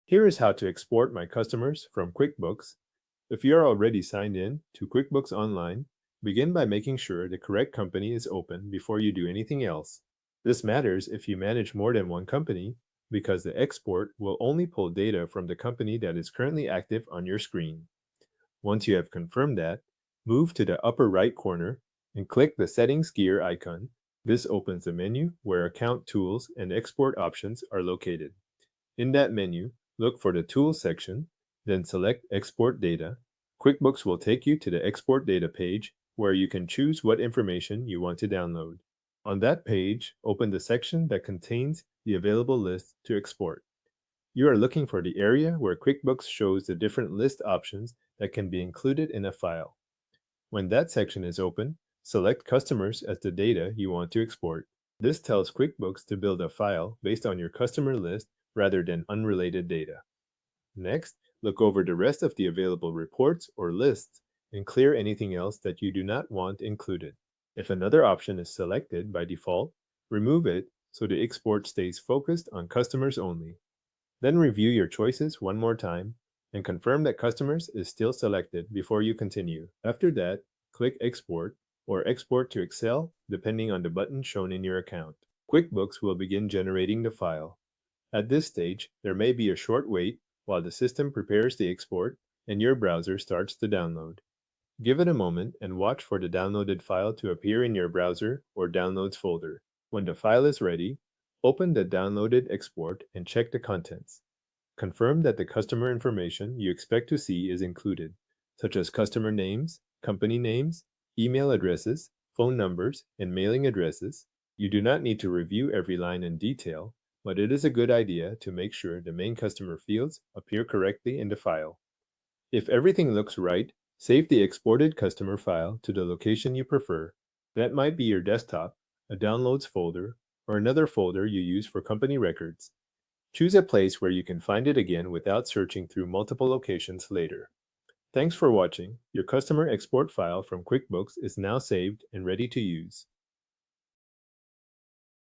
Here is how to export my customers from QuickBooks. If you are already signed in to QuickBooks Online, begin by making sure the correct company is open before you do anything else. This matters if you manage more than one company because the export will only pull data from the company that is currently active on your screen. Once you have confirmed that, move to the upper right corner and click the Settings gear icon. This opens the menu where Account Tools and Export options are located. In that menu, look for the Tools section, then select Export Data. QuickBooks will take you to the Export Data page where you can choose what information you want to download. On that page, open the section that contains the available list to export. You are looking for the area where QuickBooks shows the different list options that can be included in a file. When that section is open, select Customers as the data you want to export. This tells QuickBooks to build a file based on your customer list rather than unrelated data. Next, look over the rest of the available reports or lists and clear anything else that you do not want included. If another option is selected by default, remove it so the export stays focused on customers only. Then review your choices one more time and confirm that customers is still selected before you continue. After that, click Export or Export to Excel depending on the button shown in your account. QuickBooks will begin generating the file. At this stage, there may be a short wait while the system prepares the export and your browser starts to download. Give it a moment and watch for the downloaded file to appear in your browser or Downloads folder. When the file is ready, open the downloaded export and check the contents. Confirm that the customer information you expect to see is included, such as customer names, company names, email addresses, phone numbers, and mailing addresses. You do not need to review every line in detail, but it is a good idea to make sure the main customer fields appear correctly in the file. If everything looks right, save the exported customer file to the location you prefer. That might be your desktop, a downloads folder, or another folder you use for company records. Choose a place where you can find it again without searching through multiple locations later. Thanks for watching. Your customer export file from QuickBooks is now saved and ready to use.